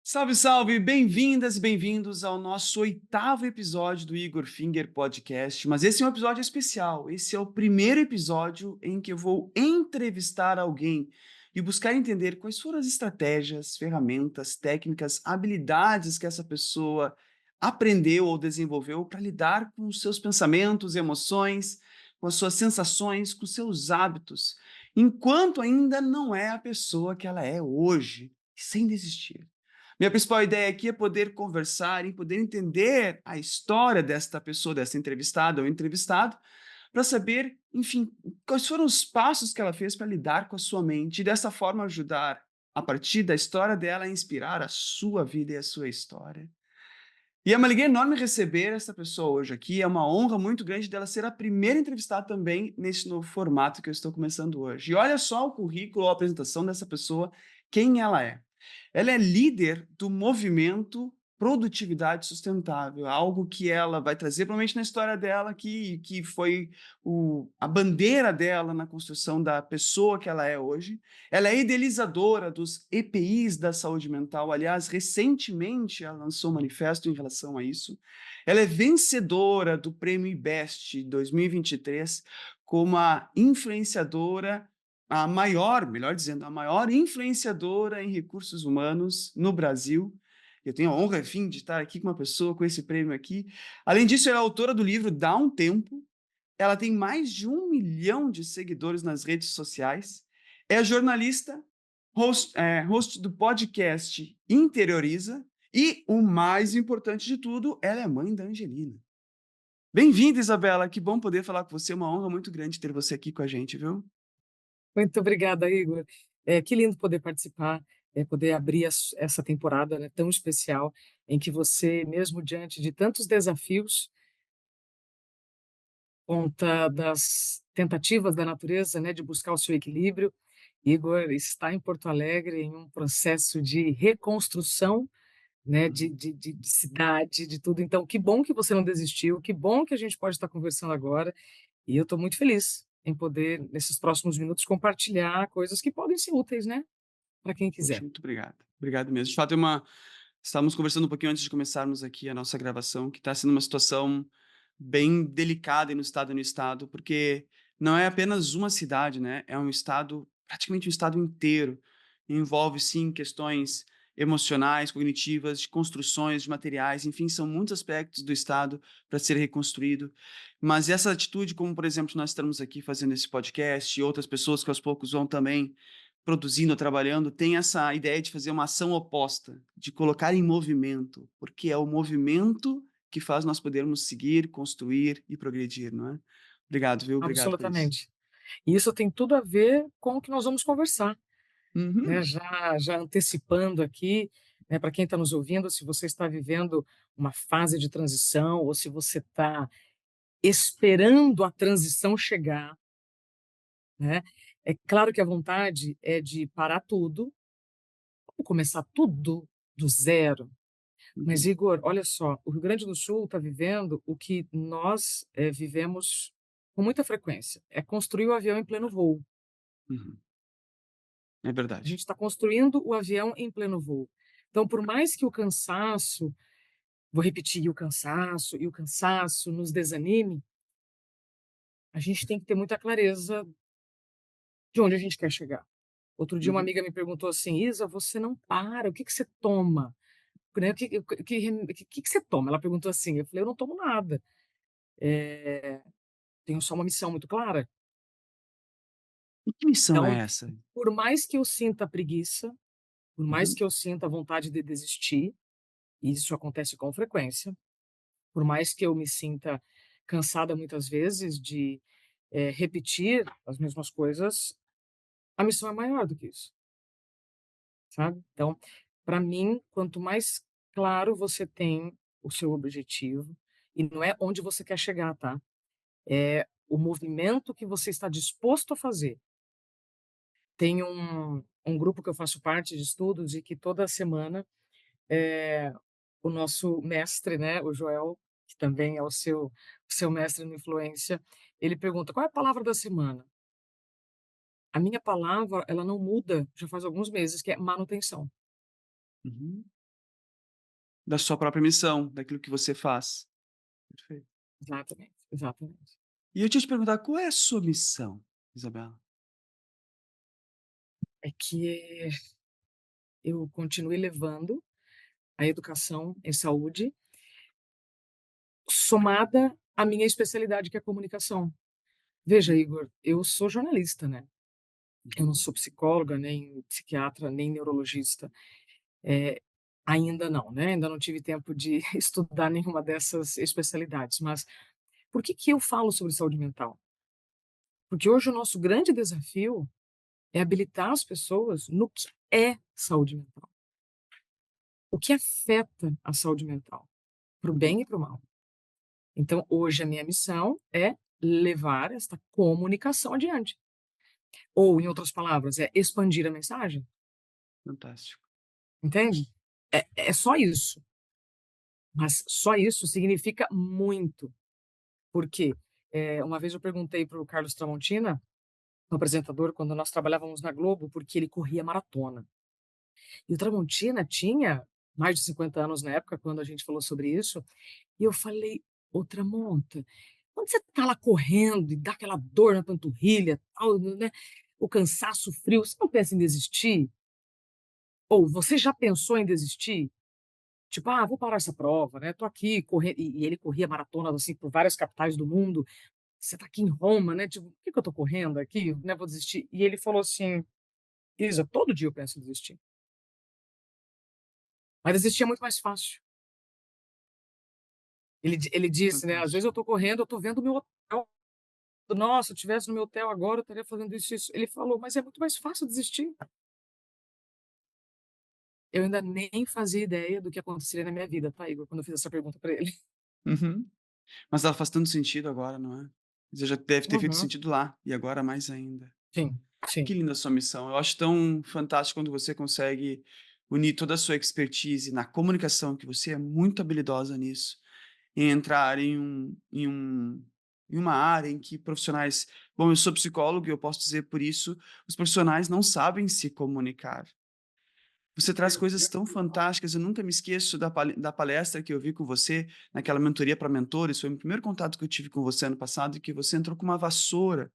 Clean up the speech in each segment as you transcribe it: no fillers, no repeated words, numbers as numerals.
Salve, salve! Bem-vindas e bem-vindos ao nosso oitavo episódio do Igor Finger Podcast. Mas esse é um episódio especial. Esse é o primeiro episódio em que eu vou entrevistar alguém e buscar entender quais foram as estratégias, ferramentas, técnicas, habilidades que essa pessoa aprendeu ou desenvolveu para lidar com os seus pensamentos, emoções, com as suas sensações, com os seus hábitos, enquanto ainda não é a pessoa que ela é hoje, sem desistir. Minha principal ideia aqui é poder conversar e poder entender a história desta pessoa, dessa entrevistada ou entrevistado, para saber, enfim, quais foram os passos que ela fez para lidar com a sua mente e dessa forma ajudar, a partir da história dela, a inspirar a sua vida e a sua história. E é uma alegria enorme receber essa pessoa hoje aqui. É uma honra muito grande dela ser a primeira entrevistada também nesse novo formato que eu estou começando hoje. E olha só o currículo ou a apresentação dessa pessoa, quem ela é. Ela é líder do movimento Produtividade Sustentável, algo que ela vai trazer provavelmente na história dela, que foi a bandeira dela na construção da pessoa que ela é hoje. Ela é idealizadora dos EPIs da saúde mental, aliás, recentemente ela lançou um manifesto em relação a isso. Ela é vencedora do Prêmio IBEST 2023 como a influenciadora a maior, melhor dizendo, a maior influenciadora em recursos humanos no Brasil. Eu tenho a honra, enfim, de estar aqui com uma pessoa com esse prêmio aqui. Além disso, ela é autora do livro Dá um Tempo. Ela tem mais de 1 milhão de seguidores nas redes sociais. É jornalista, host do podcast Interioriza. E, o mais importante de tudo, ela é mãe da Angelina. Bem-vinda, Isabela. Que bom poder falar com você. É uma honra muito grande ter você aqui com a gente, viu? Muito obrigada, Igor. Que lindo poder participar, poder abrir essa temporada, né, tão especial, em que você, mesmo diante de tantos desafios, conta das tentativas da natureza, né, de buscar o seu equilíbrio. Igor está em Porto Alegre em um processo de reconstrução, né, Uhum. de cidade, de tudo. Então, que bom que você não desistiu, que bom que a gente pode estar conversando agora. E eu estou muito feliz em poder, nesses próximos minutos, compartilhar coisas que podem ser úteis, né? Para quem Poxa, quiser. muito obrigado. Obrigado mesmo. De fato, estávamos conversando um pouquinho antes de começarmos aqui a nossa gravação, que está sendo uma situação bem delicada aí no estado, porque não é apenas uma cidade, né? É um estado, praticamente um estado inteiro. Envolve, sim, questões emocionais, cognitivas, de construções, de materiais, enfim, são muitos aspectos do estado para ser reconstruído. Mas essa atitude, como por exemplo, nós estamos aqui fazendo esse podcast e outras pessoas que aos poucos vão também produzindo ou trabalhando, tem essa ideia de fazer uma ação oposta, de colocar em movimento, porque é o movimento que faz nós podermos seguir, construir e progredir, não é? Obrigado, viu? Obrigado por isso. Absolutamente. E isso tem tudo a ver com o que nós vamos conversar, né, Uhum. já antecipando aqui, né, para quem está nos ouvindo, se você está vivendo uma fase de transição ou se você está esperando a transição chegar, né, é claro que a vontade é de parar tudo, vamos começar tudo do zero. Mas Uhum. Igor, olha só, o Rio Grande do Sul está vivendo o que nós, vivemos com muita frequência, é construir o avião em pleno voo. Uhum. É A verdade. gente está construindo o avião em pleno voo. Então, por mais que o cansaço, vou repetir, e o cansaço nos desanime, a gente tem que ter muita clareza de onde a gente quer chegar. Outro dia uma Uhum. amiga me perguntou assim: "Isa, você não para, o que que você toma?", né, "O que que você toma?", ela perguntou assim, eu falei: "Eu não tomo nada, tenho só uma missão muito clara". E que missão Então, é essa? por mais que eu sinta preguiça, por mais Uhum. que eu sinta vontade de desistir, e isso acontece com frequência. Por mais que eu me sinta cansada muitas vezes de, repetir as mesmas coisas, a missão é maior do que isso, sabe. Então, para mim, quanto mais claro você tem o seu objetivo, e não é onde você quer chegar, tá, é o movimento que você está disposto a fazer. Tem um grupo que eu faço parte de estudos e que toda semana, eh, o nosso mestre, né, o Joel, que também é o seu mestre no influência, ele pergunta: "Qual é a palavra da semana?". A minha palavra, ela não muda já faz alguns meses, que é manutenção. Uhum. Da sua própria missão, daquilo que você faz. Perfeito. Exatamente, exatamente. E eu tinha te perguntar, qual é a sua missão, Isabela? É que eu continue levando a educação em saúde, somada à minha especialidade, que é a comunicação. Veja, Igor, eu sou jornalista, né, eu não Uhum. sou psicóloga, nem psiquiatra, nem neurologista, eh, ainda não, né, ainda não tive tempo de estudar nenhuma dessas especialidades, mas por que que eu falo sobre saúde mental? Porque hoje o nosso grande desafio é habilitar as pessoas no que é saúde mental, o que afeta a saúde mental, para o bem e para o mal. Então, hoje a minha missão é levar esta comunicação adiante. Ou, em outras palavras, é expandir a mensagem, Fantástico. entende? É só isso, mas só isso significa muito. Por quê? Uma vez eu perguntei para o Carlos Tramontina, um apresentador, quando nós trabalhávamos na Globo, porque ele corria maratona. E o Tramontina tinha mais de 50 anos na época, quando a gente falou sobre isso, e eu falei: "Ô Tramonta, quando você tá lá correndo e dá aquela dor na panturrilha, tal, né, o cansaço, o frio, você não pensa em desistir? Ou você já pensou em desistir? Tipo, ah, vou parar essa prova, né, tô aqui correndo", e ele corria maratonas, assim, por várias capitais do mundo. Você tá aqui em Roma, né, tipo: "Por que que eu tô correndo aqui, né, vou desistir". E ele falou assim: "Isa, todo dia eu penso em desistir, mas desistir é muito mais fácil". Ele disse, né: "Às vezes Fantástico. eu tô correndo, eu tô vendo o meu hotel. Nossa, se eu estivesse no meu hotel agora, eu estaria fazendo isso, isso". Ele falou: "Mas é muito mais fácil desistir". Eu ainda nem fazia ideia do que aconteceria na minha vida, tá, Igor, quando eu fiz essa pergunta pra ele. Uhum. Mas ela faz tanto sentido agora, não é? Você já deve ter feito Uhum. sentido lá, e agora mais ainda. Sim, sim. Que linda a sua missão. Eu acho tão fantástico quando você consegue unir toda a sua expertise na comunicação, que você é muito habilidosa nisso, e entrar em uma área em que profissionais, bom, eu sou psicólogo e eu posso dizer por isso, os profissionais não sabem se comunicar. Você traz coisas tão fantásticas, eu nunca me esqueço da palestra que eu vi com você, naquela mentoria para mentores, foi o primeiro contato que eu tive com você ano passado, e que você entrou com uma vassoura.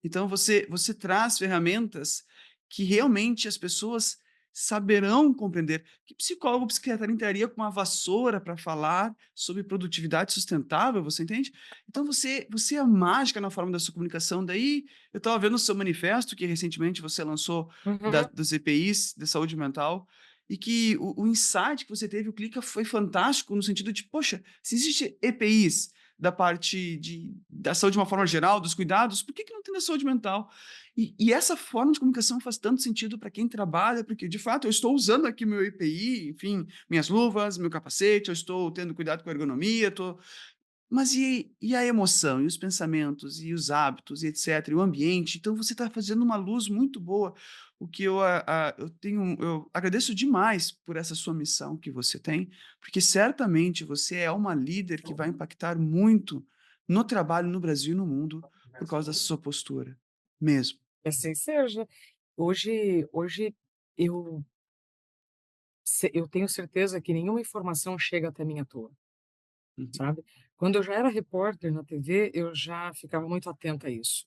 Então você traz ferramentas que realmente as pessoas saberão compreender. Que psicólogo ou psiquiatra entraria com uma vassoura para falar sobre produtividade sustentável, você entende? Então você é mágica na forma da sua comunicação. Daí eu estava vendo o seu manifesto que recentemente você lançou Uhum. dos EPIs de saúde mental, e que o insight que você teve, o clica foi fantástico no sentido de, poxa, se existe EPIs da parte da saúde de uma forma geral, dos cuidados, por que que não tem da saúde mental? E essa forma de comunicação faz tanto sentido para quem trabalha, porque de fato eu estou usando aqui meu EPI, enfim, minhas luvas, meu capacete, eu estou tendo cuidado com a ergonomia, tô mas e a emoção, e os pensamentos, e os hábitos, e etcétera, e o ambiente? Então você está fazendo uma luz muito boa, o que eu agradeço demais por essa sua missão que você tem, porque certamente você é uma líder que vai impactar muito no trabalho no Brasil e no mundo, por causa dessa sua postura, mesmo. Que assim seja. Hoje eu eu tenho certeza que nenhuma informação chega até mim à toa, Uhum, sabe. Quando eu já era repórter na TV, eu já ficava muito atenta a isso.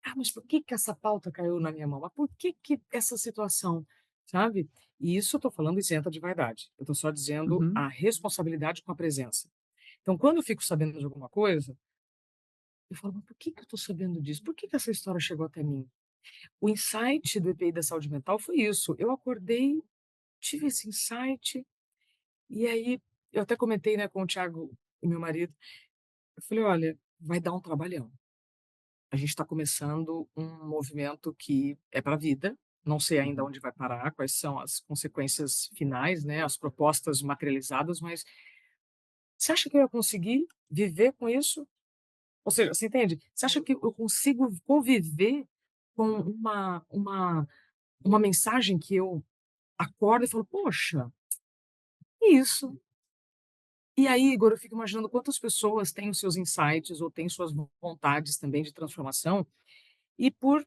"Ah, mas por que que essa pauta caiu na minha mão? Mas por que que essa situação?", sabe. E isso eu estou falando isenta de vaidade, eu estou só dizendo uhum, a responsabilidade com a presença. Então quando eu fico sabendo de alguma coisa, eu falo: "Mas por que que eu estou sabendo disso? Por que que essa história chegou até mim?". O insight do EPI da saúde mental foi isso, eu acordei, tive esse insight, e aí eu até comentei, né, com o Thiago, o meu marido, eu falei: "Olha, vai dar um trabalhão. A gente está começando um movimento que é para a vida, não sei ainda uhum. onde vai parar, quais são as consequências finais, né, as propostas materializadas, mas você acha que eu ia conseguir viver com isso?". Ou seja, você entende? Você acha que eu consigo conviver com uma mensagem que eu acordo e falo: "Poxa, é isso". E aí, Igor, eu fico imaginando quantas pessoas têm os seus insights ou têm suas vontades também de transformação, e por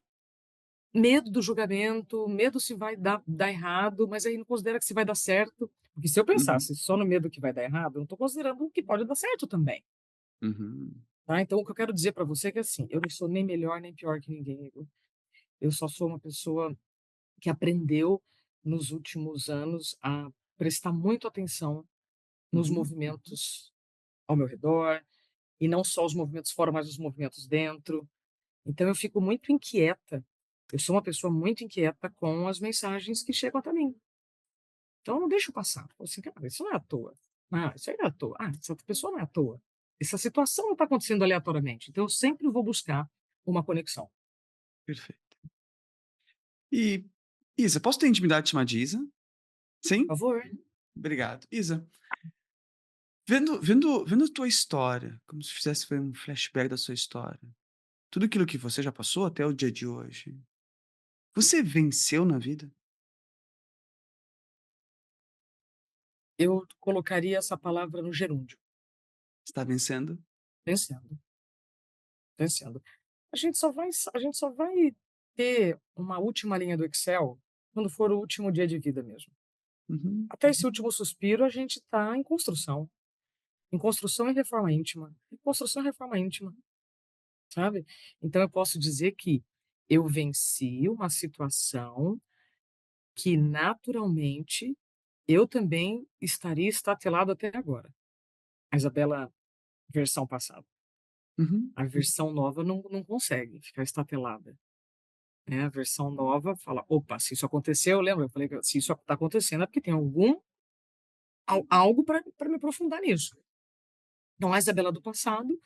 medo do julgamento, medo se vai dar errado, mas aí não considera que se vai dar certo, Porque se eu Uhum, pensasse só no medo que vai dar errado, eu não estou considerando o que pode dar certo também, uhum, tá. Então o que eu quero dizer para você é que, assim, eu não sou nem melhor nem pior que ninguém, Igor. Eu só sou uma pessoa que aprendeu nos últimos anos a prestar muito atenção nos uhum. movimentos ao meu redor, e não só os movimentos fora, mas os movimentos dentro. Então eu fico muito inquieta, eu sou uma pessoa muito inquieta com as mensagens que chegam até mim. Então eu não deixo passar, falo assim: "Cara, isso não é à toa. Ah, isso aí não é à toa. Ah, essa pessoa não é à toa. Essa situação não está acontecendo aleatoriamente". Então eu sempre vou buscar uma conexão. Perfeito. E, Isa, posso ter intimidade de chamar de Isa? Por Sim? favor. Obrigado. Isa, vendo a tua história, como se fizesse foi um flashback da sua história, tudo aquilo que você já passou até o dia de hoje, você venceu na vida? Eu colocaria essa palavra no gerúndio, Está vencendo? vencendo, vencendo. A gente só vai ter uma última linha do Excel quando for o último dia de vida mesmo. Uhum, Até esse último suspiro a gente está em construção e reforma íntima, em construção e reforma íntima, sabe. Então eu posso dizer que eu venci uma situação que naturalmente eu também estaria estatelado até agora. A Isabela versão passada. uhum, A versão nova não consegue ficar estatelada, né, a versão nova fala: "Opa, se isso aconteceu", lembra eu falei que se isso está acontecendo é porque tem algo para me aprofundar nisso. Então a Isabela do passado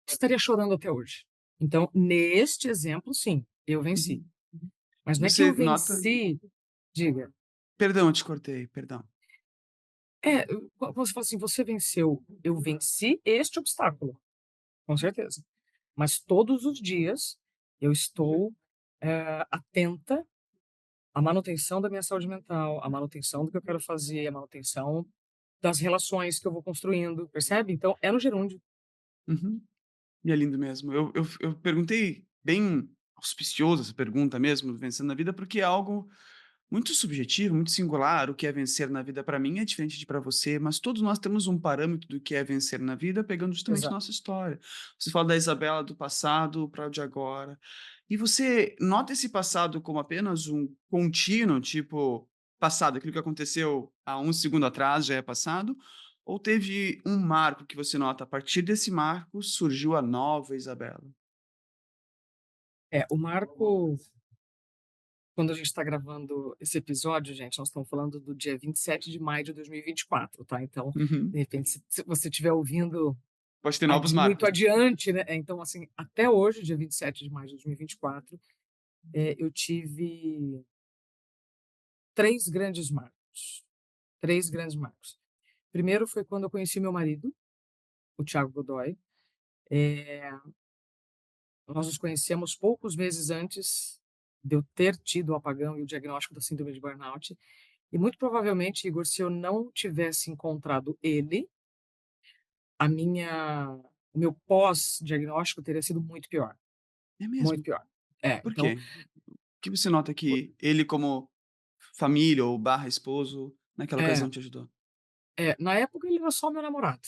estaria chorando até hoje. Então, neste exemplo, sim, eu venci. uhum. Mas não é que Você eu nota venci, diga. perdão, eu te cortei, perdão. Quando você fala assim: "Você venceu", eu venci este obstáculo, com certeza. Mas todos os dias eu estou, atenta à manutenção da minha saúde mental, à manutenção do que eu quero fazer, à manutenção das relações que eu vou construindo, percebe? Então é no gerúndio. Uhum. E é lindo mesmo. Eu perguntei bem auspicioso essa pergunta mesmo, vencendo na vida, porque é algo muito subjetivo, muito singular. O que é vencer na vida para mim é diferente de para você, mas todos nós temos um parâmetro do que é vencer na vida, pegando justamente Exato. nossa história. Você fala da Isabela do passado para o de agora. E você nota esse passado como apenas um contínuo, tipo, passado, aquilo que aconteceu há um segundo atrás já é passado? Ou teve um marco que você nota, a partir desse marco surgiu a nova Isabela? O marco, quando a gente está gravando esse episódio, gente, nós estamos falando do dia 27 de maio de 2024, tá? Então, Uhum. de repente, se você estiver ouvindo Pode ter novos muito marcos. adiante, né? Então, assim, até hoje, dia 27 de maio de 2024, eu tive 3 grandes marcos. 3 grandes marcos. Primeiro foi quando eu conheci meu marido, o Thiago Godoy. Eh, Nós nos conhecemos poucos meses antes de eu ter tido o apagão e o diagnóstico da síndrome de burnout. E muito provavelmente, Igor, se eu não tivesse encontrado ele, a minha o meu pós-diagnóstico teria sido É muito mesmo? pior. Por Então, quê? O que você nota que ele como família ou barra esposo, naquela é, ocasião te ajudou? na época ele era só meu namorado,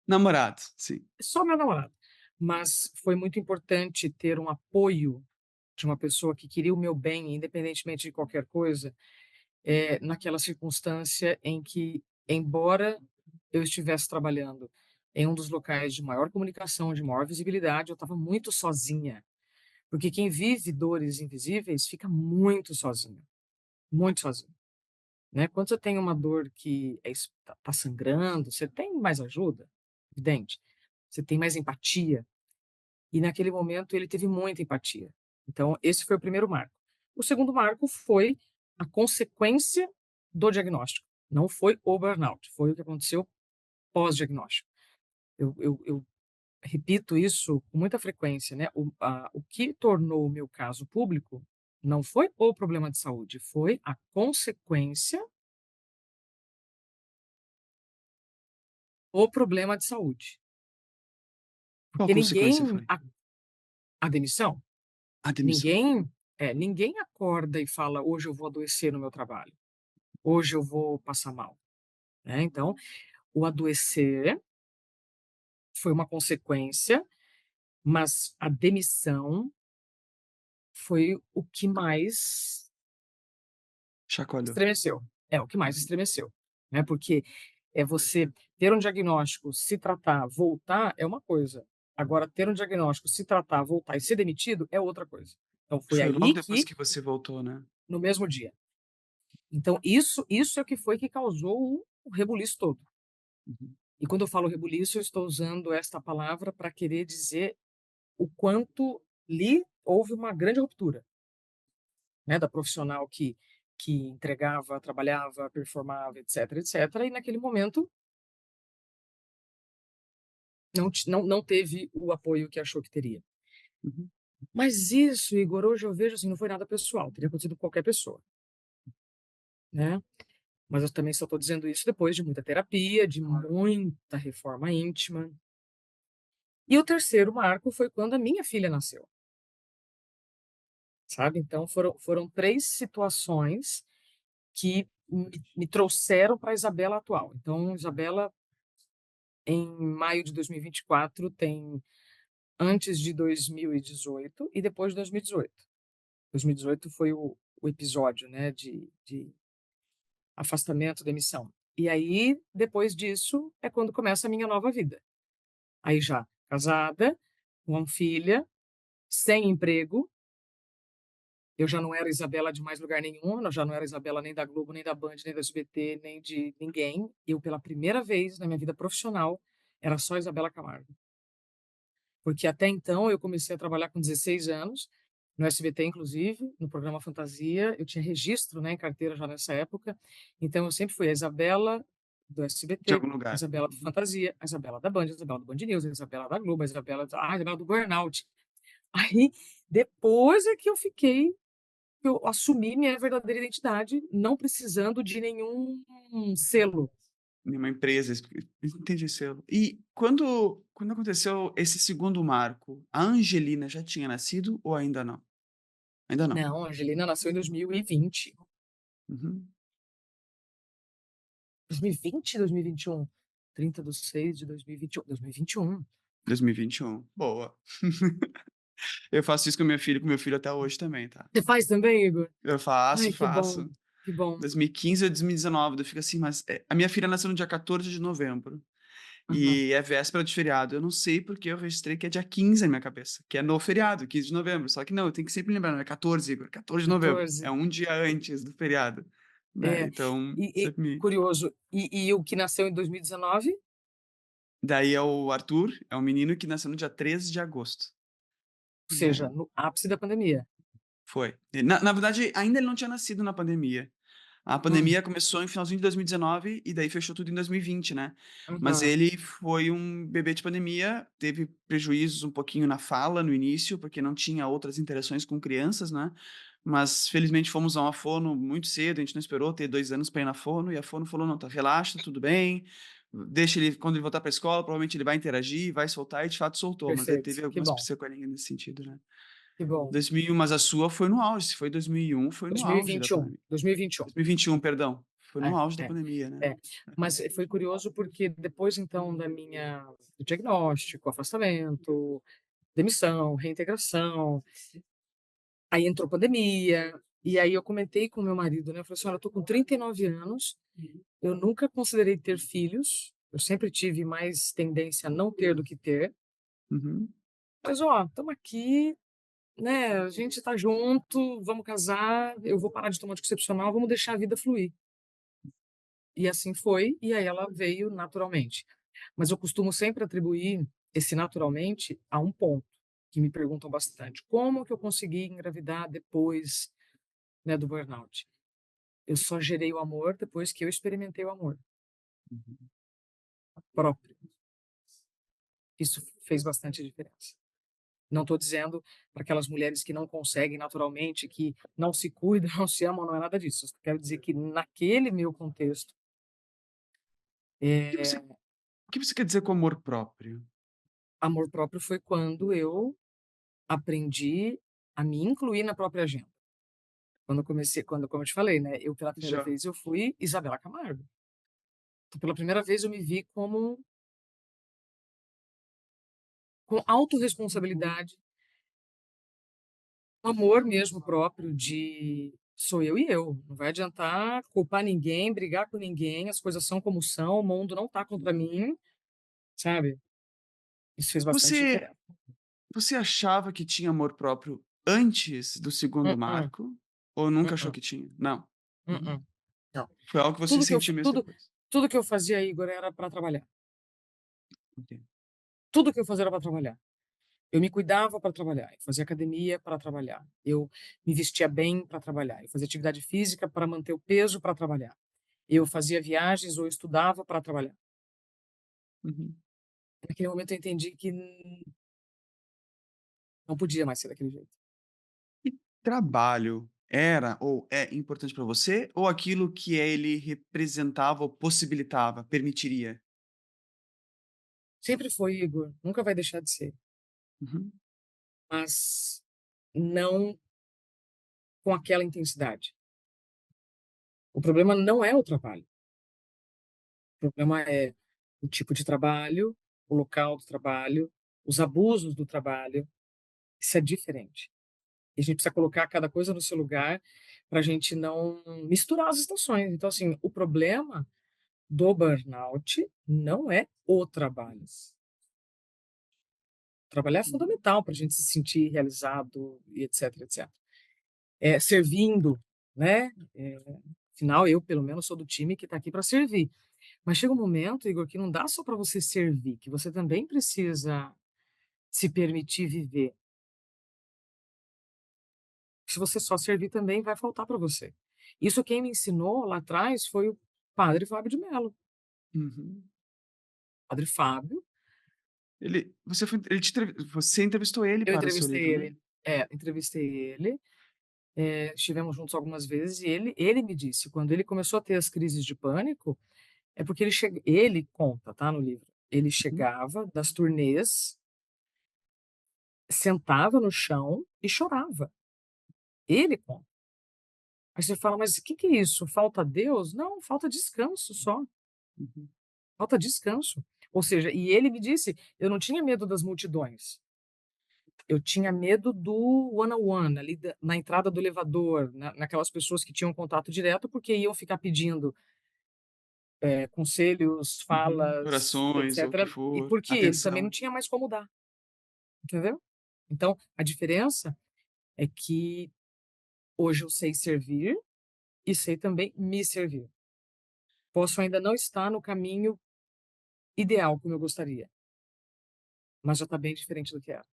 Namorado, sim. só meu namorado. Mas foi muito importante ter um apoio de uma pessoa que queria o meu bem, independentemente de qualquer coisa, naquela circunstância em que, embora eu estivesse trabalhando em um dos locais de maior comunicação, de maior visibilidade, eu estava muito sozinha. Porque quem vive dores invisíveis fica muito sozinho, né. Quando você tem uma dor que tá sangrando, você tem mais ajuda, evidente, você tem mais empatia, e naquele momento ele teve muita empatia. Então esse foi o primeiro marco. O segundo marco foi a consequência do diagnóstico, não foi o burnout, foi o que aconteceu pós-diagnóstico. Eu repito isso com muita frequência, né, o que tornou o meu caso público não foi o problema de saúde, foi a consequência do problema de saúde. Qual Porque consequência ninguém foi? a demissão, A demissão. ninguém ninguém acorda e fala: "Hoje eu vou adoecer no meu trabalho, hoje eu vou passar mal", né. Então, o adoecer foi uma consequência, mas a demissão foi o que mais Chacoalhou. estremeceu. É, o que mais estremeceu, né, porque é você ter um diagnóstico, se tratar, voltar é uma coisa, agora ter um diagnóstico, se tratar, voltar e ser demitido é outra coisa. Então foi Foi logo aí depois que que você voltou, né? no mesmo dia. Então isso é o que foi que causou o rebuliço todo. Uhum, E quando eu falo rebuliço, eu estou usando esta palavra para querer dizer o quanto ali houve uma grande ruptura, né, da profissional que entregava, trabalhava, performava, etc, etc, e naquele momento não teve o apoio que achou que teria. uhum. Mas isso, Igor, hoje eu vejo assim, não foi nada pessoal, teria acontecido com qualquer pessoa, né. Mas eu também só estou dizendo isso depois de muita terapia, de muita reforma íntima. E o terceiro marco foi quando a minha filha nasceu, sabe. Então foram 3 situações que me trouxeram para a Isabela atual. Então Isabela, em maio de 2024, tem antes de 2018 e depois de 2018. 2018 foi o episódio, né, de afastamento, demissão. E aí, depois disso, é quando começa a minha nova vida. Aí já casada, com uma filha, sem emprego, eu já não era Isabela de mais lugar nenhum, eu já não era Isabela nem da Globo, nem da Band, nem do SBT, nem de ninguém. Eu, pela primeira vez na minha vida profissional, era só Isabela Camargo. Porque até então eu comecei a trabalhar com 16 anos, no SBT inclusive, no programa Fantasia, eu tinha registro, né, em carteira já nessa época, então eu sempre fui a Isabela do De SBT, algum a lugar. Isabela do Uhum. Fantasia, a Isabela da Band, a Isabela do Band News, a Isabela da Globo, a Isabela do Burnout. Aí, depois é que eu assumi minha verdadeira identidade, não precisando de nenhum selo. Nenhuma empresa, entendi seu. E quando aconteceu esse segundo marco, a Angelina já tinha nascido ou ainda não? Ainda não. Não, a Angelina nasceu em 2020. Uhum. 2020, 2021? 30/6 de 2021. 2021. 2021. Boa. Eu faço isso com meu filho até hoje também, tá. Você faz também, Igor? Eu faço, Ai, que bom, faço. que bom. 2015 a 2019, eu fico assim, mas, a minha filha nasceu no dia 14 de novembro, Aham. e é véspera de feriado, eu não sei porque eu registrei que é dia 15 na minha cabeça, que é no feriado, 15 de novembro, só que não, eu tenho que sempre lembrar, não é 14, Igor, 14 de novembro, é 14. um dia antes do feriado, né, É, então e sempre me curioso, e o que nasceu em 2019? daí é o Arthur, é um menino que nasceu no dia 13 de agosto, Ou né, seja, no ápice da pandemia. foi. Na verdade, ainda ele não tinha nascido na pandemia. A Hum, pandemia começou em finalzinho de 2019 e 19 e daí fechou tudo em 2020, né. Mas aham, ele foi um bebê de pandemia, teve prejuízos um pouquinho na fala no início, porque não tinha outras interações com crianças, né. Mas felizmente fomos a uma fono muito cedo, a gente não esperou ter 2 anos para ir na fono, e a fono falou: "Não, tá, relaxa, tudo bem, deixa ele quando ele voltar para a escola, provavelmente ele vai interagir, vai soltar", e de fato soltou, mas ele perfeito, teve que algumas bom, sequelinhas nesse sentido, né. que bom. 2001, mas a sua foi no auge, se foi 2001, foi no auge da 2021, pandemia. 2021. 2021, perdão. Foi no É, auge da é, pandemia, né. é. Mas foi curioso porque depois então do diagnóstico, afastamento, demissão, reintegração, aí entrou pandemia, e aí eu comentei com meu marido, né, eu falei assim: "Olha, eu tô com 39 anos, eu nunca considerei ter filhos, eu sempre tive mais tendência a não ter do que ter, Uhum, mas ó, estamos aqui, né, a gente tá junto, vamos casar, eu vou parar de tomar anticoncepcional, vamos deixar a vida fluir". E assim foi, e aí ela veio naturalmente. Mas eu costumo sempre atribuir esse naturalmente a um ponto, que me perguntam bastante: "Como que eu consegui engravidar depois, né, do burnout?". Eu só gerei o amor depois que eu experimentei o amor uhum. próprio. Isso fez bastante diferença. Não estou dizendo para aquelas mulheres que não conseguem naturalmente, que não se cuidam, não se amam, não é nada disso. Eu só quero dizer que naquele meu contexto, O que você eh, o que você quer dizer com amor próprio? amor próprio foi quando eu aprendi a me incluir na própria agenda. Quando eu comecei quando como eu te falei, né, eu pela primeira Já. vez eu fui Isabela Camargo. Então pela primeira vez eu me vi como com autorresponsabilidade, amor mesmo próprio de sou eu e eu, não vai adiantar culpar ninguém, brigar com ninguém, as coisas são como são, o mundo não tá contra mim, sabe. Isso fez bastante Você diferença. você achava que tinha amor próprio antes do segundo Mm-mm, marco, ou nunca achou mm-mm, que tinha? Não. Uhum. mm-mm. Não. Foi algo que você Tudo que eu fa sentiu mesmo depois? tudo que eu fazia, Igor, era para trabalhar. Entendo. Tudo que eu fazia era para trabalhar. Eu me cuidava para trabalhar, eu fazia academia para trabalhar, eu me vestia bem para trabalhar, eu fazia atividade física para manter o peso para trabalhar, eu fazia viagens ou estudava para trabalhar. Uhum. Naquele momento eu entendi que não podia mais ser daquele jeito. E trabalho era ou é importante para você, ou aquilo que ele representava ou possibilitava, permitiria? Sempre foi, Igor, nunca vai deixar de ser, Uhum. mas não com aquela intensidade. O problema não é o trabalho, o problema é o tipo de trabalho, o local do trabalho, os abusos do trabalho, isso é diferente. E a gente precisa colocar cada coisa no seu lugar para a gente não misturar as estações. Então, assim, o problema do burnout não é o trabalho. Trabalhar é Uhum. fundamental para a gente se sentir realizado e etc, etc. É, servindo, né? Afinal, eu, pelo menos, sou do time que está aqui para servir. Mas chega um momento, Igor, que não dá só para você servir, que você também precisa se permitir viver. Se você só servir também, vai faltar para você. Isso quem me ensinou lá atrás foi o padre Fábio de Mello. Uhum. Padre Fábio, Você entrevistou ele eu para o seu entrevistei livro, né? ele, entrevistei ele, estivemos juntos algumas vezes e ele me disse, quando ele começou a ter as crises de pânico, é porque ele conta, tá, no livro, ele Uhum. chegava das turnês, sentava no chão e chorava. Ele conta. Aí você fala: "Mas o que que é isso? Falta Deus?" Não, falta descanso só, Uhum. falta descanso. Ou seja, e ele me disse: "Eu não tinha medo das multidões, eu tinha medo do one on one, ali da na entrada do elevador, naquelas pessoas que tinham contato direto, porque iam ficar pedindo, conselhos, Uhum. falas, Orações ou o que etcétera, e for, porque ele também não atenção. tinha mais como dar, entendeu? Então, a diferença é que hoje eu sei servir e sei também me servir. Posso ainda não estar no caminho ideal como eu gostaria, mas já está bem diferente do que era.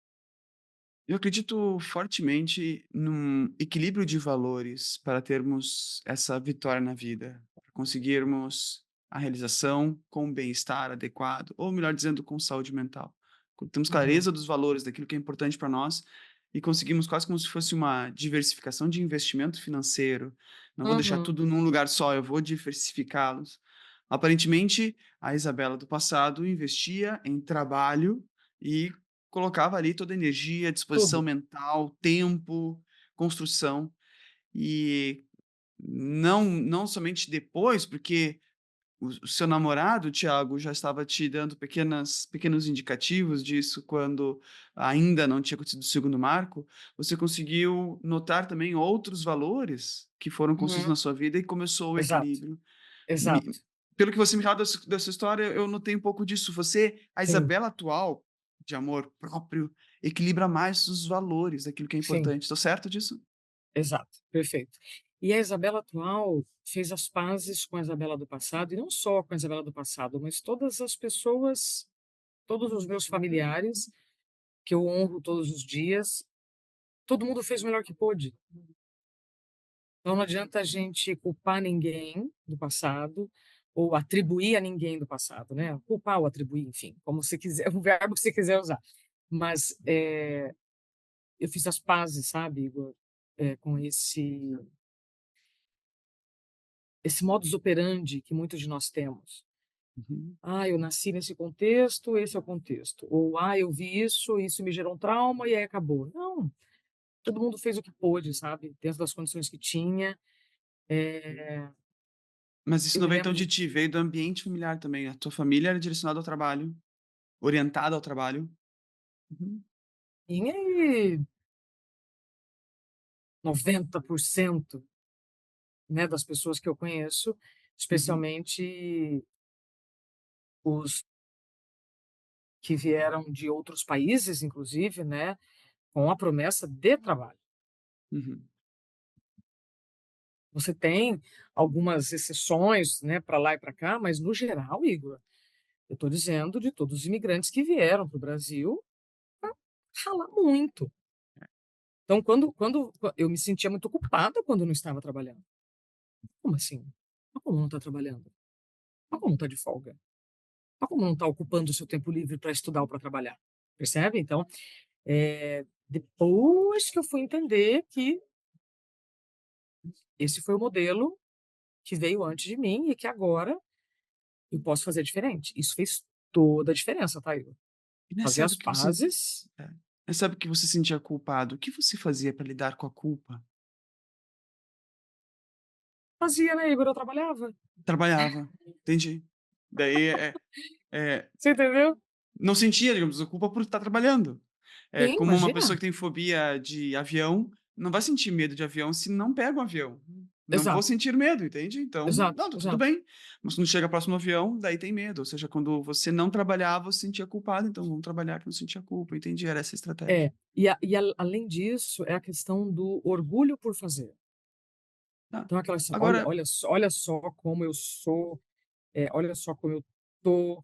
Eu acredito fortemente num equilíbrio de valores para termos essa vitória na vida, para conseguirmos a realização com bem-estar adequado, ou melhor dizendo, com saúde mental. Quando temos Uhum, clareza dos valores, daquilo que é importante para nós, e conseguimos quase como se fosse uma diversificação de investimento financeiro. Não vou deixar uhum, tudo num lugar só, eu vou diversificá-los. Aparentemente, a Isabela do passado investia em trabalho e colocava ali toda a energia, disposição tudo. mental, tempo, construção, e não somente depois, porque o seu namorado, Thiago, já estava te dando pequenos indicativos disso quando ainda não tinha acontecido o segundo marco, você conseguiu notar também outros valores que foram construídos Uhum, na sua vida e começou o exato, equilíbrio. Me exato. Pelo que você me fala da sua história, eu notei um pouco disso. Você, a Sim, Isabela atual, de amor próprio, equilibra mais os valores daquilo que é sim, importante. Estou certo disso? exato, perfeito. E a Isabela atual fez as pazes com a Isabela do passado, e não só com a Isabela do passado, mas todas as pessoas, todos os meus familiares, que eu honro todos os dias, todo mundo fez o melhor que pôde. Então não adianta a gente culpar ninguém do passado, ou atribuir a ninguém do passado, né, culpar ou atribuir, enfim, como você quiser, o verbo que você quiser usar. Mas, eu fiz as pazes, sabe, Igor, com esse modus operandi que muitos de nós temos. Uhum. "Ah, eu nasci nesse contexto, esse é o contexto", ou "Ah, eu vi isso, isso me gerou um trauma e aí acabou". Não, todo mundo fez o que pôde, sabe, dentro das condições que tinha. Eh, Mas isso eu não me veio então lembro de de ti, veio do ambiente familiar também. A tua família era direcionada ao trabalho, orientada ao trabalho. Uhum, tinha e 90%, né, das pessoas que eu conheço, uhum, especialmente os que vieram de outros países, inclusive, né, com a promessa de trabalho. uhum. Você tem algumas exceções, né, para lá e para cá, mas no geral, Igor, eu estou dizendo de todos os imigrantes que vieram para o Brasil ralar muito. Então, eu me sentia muito culpada quando eu não estava trabalhando. Como assim? Mas como não está trabalhando? Mas como está de folga? Mas como não está ocupando o seu tempo livre para estudar ou para trabalhar? Percebe? Então, depois que eu fui entender que esse foi o modelo que veio antes de mim e que agora eu posso fazer diferente. Isso fez toda a diferença, tá, Igor? E Fazer nessa as época que você pazes. é, nessa época que você se sentia culpado, o que você fazia para lidar com a culpa? Fazia, né, Igor? Eu trabalhava. Trabalhava, entendi. Daí, Você entendeu? não sentia, digamos, a culpa por estar trabalhando. É Sim, como uma pessoa imagina. que tem fobia de avião, não vai sentir medo de avião se não pega um avião. Não vou Exato, sentir medo, entende? Então, exato, não, tá tudo exato. bem. Mas quando chega próximo avião, daí tem medo. Ou seja, quando você não trabalhava, você se sentia culpado, então vamos trabalhar que não sentia culpa. Entendi, era essa a estratégia. É, além disso, é a questão do orgulho por fazer. Tá. Então aquela assim: Agora, olha só como eu sou, olha só como eu tô,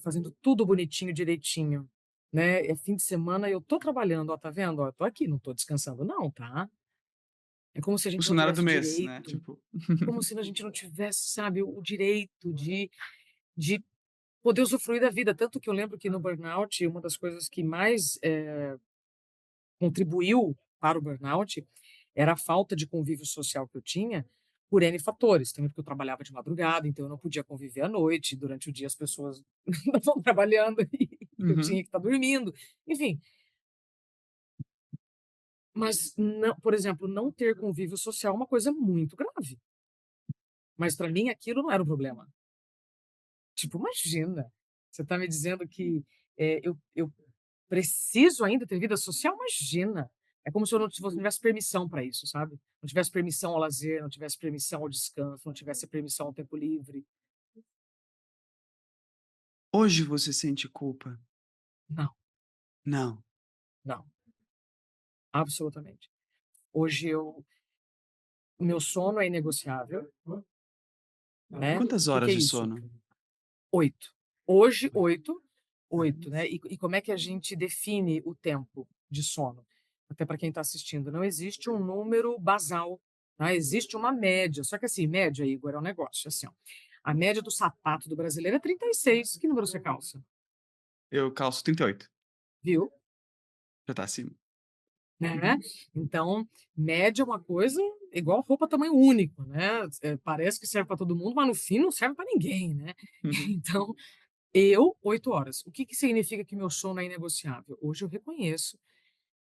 fazendo tudo bonitinho, direitinho, né, é fim de semana e eu tô trabalhando, ó, tá vendo, ó, eu tô aqui, não tô descansando não, tá. É como se a gente não funcionário do tivesse mês, né? direito, Tipo. como se a gente não tivesse, sabe, o direito de poder usufruir da vida, tanto que eu lembro que no burnout, uma das coisas que mais, contribuiu para o burnout, era a falta de convívio social que eu tinha, por N fatores. Também porque eu trabalhava de madrugada, então eu não podia conviver à noite, durante o dia as pessoas estavam trabalhando e eu tinha Uhum. que estar dormindo, enfim. Mas não, por exemplo, não ter convívio social é uma coisa muito grave, mas para mim aquilo não era um problema. Tipo, imagina, você está me dizendo que, eu preciso ainda ter vida social? Imagina! É como se eu não tivesse permissão para isso, sabe. Não tivesse permissão ao lazer, não tivesse permissão ao descanso, não tivesse permissão ao tempo livre. Hoje você sente culpa? Não, Não. não, absolutamente. Hoje o meu sono é inegociável, né. Quantas O que horas é de isso? sono? 8. Hoje 8, 8, né. E como é que a gente define o tempo de sono? Até para quem está assistindo, não existe um número basal, tá, existe uma média, só que assim, média, Igor, é um negócio, assim, ó, a média do sapato do brasileiro é 36. Que número você calça? Eu calço 38. Viu? Já tá acima. Né. Uhum. Então, média é uma coisa igual roupa tamanho único, né, parece que serve para todo mundo, mas no fim não serve para ninguém, né. Uhum. Então, eu 8 horas. O que que significa que meu sono é inegociável? Hoje eu reconheço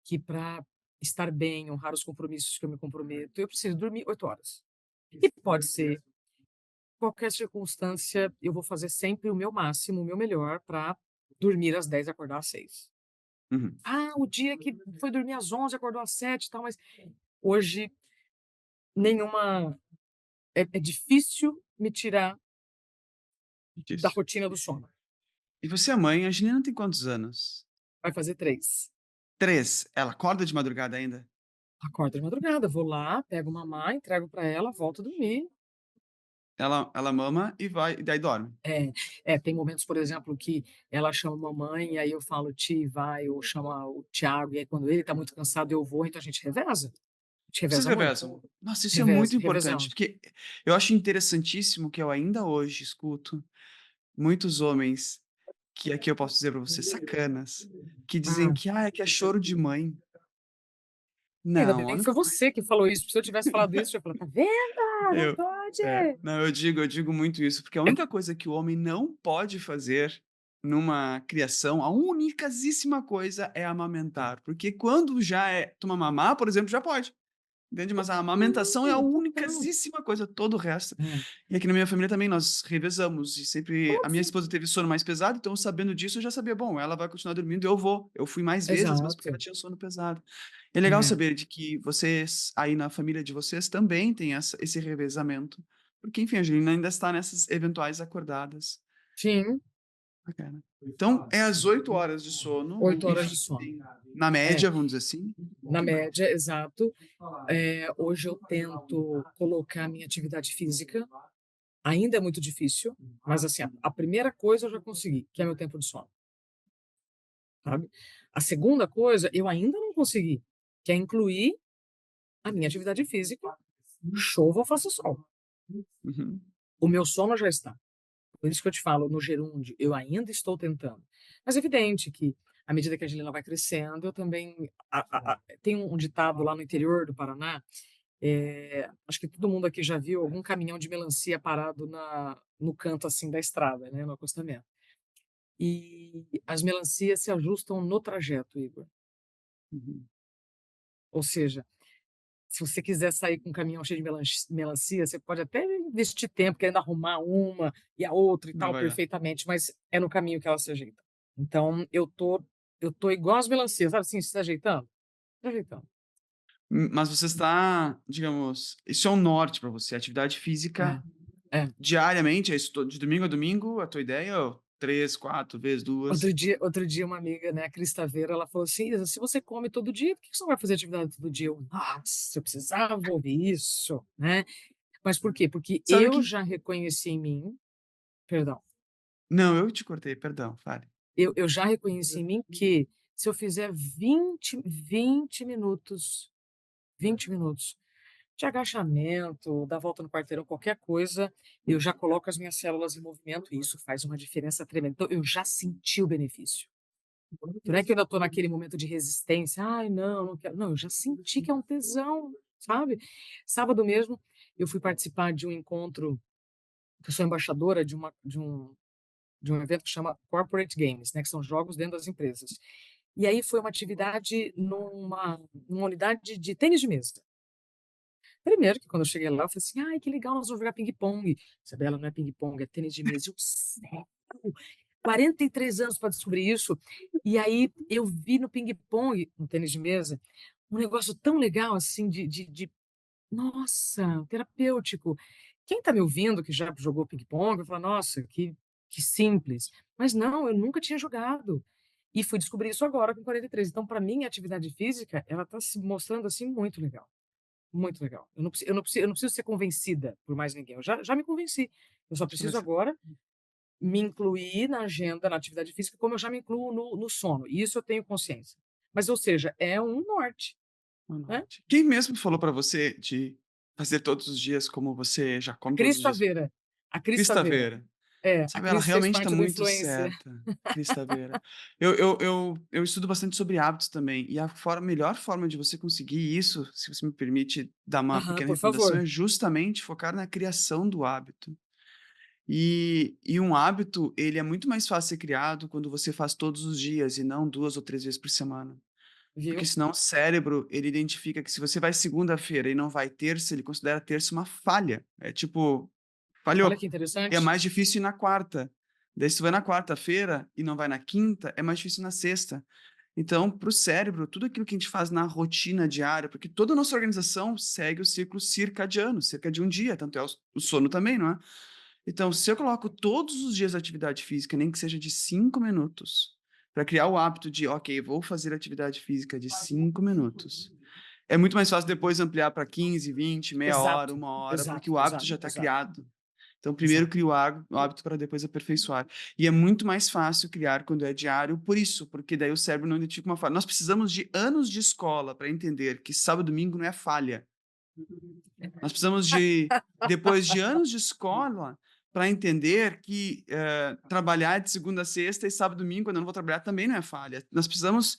que para estar bem, honrar os compromissos que eu me comprometo, eu preciso dormir 8 horas. E pode ser qualquer circunstância, eu vou fazer sempre o meu máximo, o meu melhor para dormir às 10 e acordar às 6. Uhum. Ah, o dia que foi dormir às 11 acordou às 7 e tal, mas hoje nenhuma é difícil me tirar da Isso. rotina do sono. E você é mãe, a Juliana tem quantos anos? Vai fazer 3. 3. Ela acorda de madrugada ainda? Acordo de madrugada, vou lá, pego o mamar, entrego para ela, volto a dormir. Ela mama e vai e daí dorme. É, tem momentos, por exemplo, que ela chama mamãe, e aí eu falo: "Ti, vai", ou chama o Thiago, e aí quando ele tá muito cansado eu vou, então a gente reveza. A gente Vocês reveza muito. revezam? Nossa, isso é Reveza, muito importante, revezamos. porque eu acho interessantíssimo que eu ainda hoje escuto muitos homens, que aqui eu posso dizer pra você, sacanas, que dizem Ah, que: "Ah, é que é choro de mãe". ainda Não, a bem que foi única coi você que falou isso, porque se eu tivesse falado isso, eu ia falar: "Tá vendo? Não eu pode". não, eu digo muito isso, porque a única coisa que o homem não pode fazer numa criação, a unicasíssima coisa é amamentar, porque quando já é toma mamar, por exemplo, já pode, entende? Mas a amamentação é a Total, total. unicasíssima coisa, todo o resto. É. E aqui na minha família também nós revezamos e sempre a minha Óbvio. esposa teve sono mais pesado, então sabendo disso eu já sabia, bom, ela vai continuar dormindo, eu vou. Eu fui mais vezes, mas porque ela Exato. tinha sono pesado. É legal É. saber de que vocês, aí na família de vocês, também têm esse revezamento, porque enfim, a Angelina ainda está nessas eventuais acordadas. Sim, Bacana. Então é às 8 horas de sono, 8 horas de enfim, sono. na É, média, vamos dizer assim. na média, exato. Hoje eu tento colocar a minha atividade física, ainda é muito difícil, mas assim, a primeira coisa eu já consegui, que é meu tempo de sono, sabe. A segunda coisa eu ainda não consegui, que é incluir a minha atividade física, chova ou faça sol. Uhum. O meu sono já está. Por isso que eu te falo, no gerúndio, eu ainda estou tentando. Mas é evidente que, à medida que a Angelina vai crescendo, eu também tem um ditado lá no interior do Paraná, acho que todo mundo aqui já viu algum caminhão de melancia parado no canto, assim, da estrada, né, no acostamento. E as melancias se ajustam no trajeto, Igor. Uhum. Ou seja, se você quiser sair com um caminhão cheio de melancia, você pode até investir tempo querendo arrumar uma e a outra e Não tal vai dar. perfeitamente, mas é no caminho que elas se ajeitam. Então eu tô igual as melancias, sabe assim, se ajeitando? Se ajeitando. Mas você está, digamos, isso é um norte para você, atividade física É, é. diariamente, é isso de domingo a domingo, a tua ideia ou 3, 4 vezes, 2? Outro dia uma amiga, né, a Cris Taveira, ela falou assim: "Isa, se você come todo dia, por que que você não vai fazer atividade todo dia?" Eu: "Nossa, eu precisava ouvir isso", né. Mas por quê? Porque Sabe eu que já reconheci em mim, perdão. não, eu te cortei, perdão, fale. Eu já reconheci em mim que se eu fizer 20 minutos de agachamento, dar volta no quarteirão, qualquer coisa, eu já coloco as minhas células em movimento e isso faz uma diferença tremenda. Então eu já senti o benefício. Não é que eu ainda estou naquele momento de resistência: "Ai, não, não quero", não, eu já senti que é um tesão, sabe. Sábado mesmo, eu fui participar de um encontro, que eu sou embaixadora de um evento que chama Corporate Games, né, que são jogos dentro das empresas. E aí foi uma atividade numa unidade de tênis de mesa. Primeiro que quando eu cheguei lá, eu falei assim: "Ai, que legal, nós vamos jogar pingue-pongue". "Isabela, não é pingue-pongue, é tênis de mesa". Eu: "Sério? 43 anos para descobrir isso". E aí eu vi no pingue-pongue, no tênis de mesa, um negócio tão legal, assim, de nossa, terapêutico. Quem está me ouvindo que já jogou pingue-pongue vai falar: "Nossa, que simples". Mas não, eu nunca tinha jogado. E fui descobrir isso agora com 43. Então, para mim, a atividade física, ela está se mostrando, assim, muito legal. Muito legal. Eu não preciso ser convencida por mais ninguém, eu já me convenci. Eu só Você vai preciso ser agora me incluir na agenda, na atividade física, como eu já me incluo no sono, e isso eu tenho consciência. Mas, ou seja, é um norte, ao né. norte. Quem mesmo falou para você de fazer todos os dias como você já A come todos Cris os dias? Taveira, a Cris Cris Taveira. Taveira. A Sabe, ela Cris fez realmente está parte do muito influencer. certa, Cris Taveira. Eu estudo bastante sobre hábitos também, e a melhor forma de você conseguir isso, se você me permite dar uma Aham, pequena por recomendação, favor. é justamente focar na criação do hábito. E um hábito, ele é muito mais fácil ser criado quando você faz todos os dias e não 2 ou 3 vezes por semana. Porque Viu? senão o cérebro, ele identifica que se você vai segunda-feira e não vai terça, ele considera terça uma falha. É tipo, Olha falhou. que E é interessante. mais difícil ir na quarta. Daí se tu vai na quarta-feira e não vai na quinta, é mais difícil na sexta. Então, para o cérebro, tudo aquilo que a gente faz na rotina diária, porque toda a nossa organização segue o ciclo circadiano, cerca de um dia, tanto é o sono também, não é? Então, se eu coloco todos os dias atividade física, nem que seja de 5 minutos, para criar o hábito de, ok, vou fazer atividade física de 5 minutos. É muito mais fácil depois ampliar para 15, 20, meia hora, Exato, uma hora, porque exato, o hábito exato, já está exato, criado. Então, primeiro exato. crio o hábito para depois aperfeiçoar. E é muito mais fácil criar quando é diário, por isso, porque daí o cérebro não identifica uma falha. Nós precisamos de anos de escola para entender que sábado e domingo não é falha. Nós precisamos de, depois de anos de escola, para entender que trabalhar de segunda a sexta e sábado e domingo, quando eu não vou trabalhar, também não é falha. Nós precisamos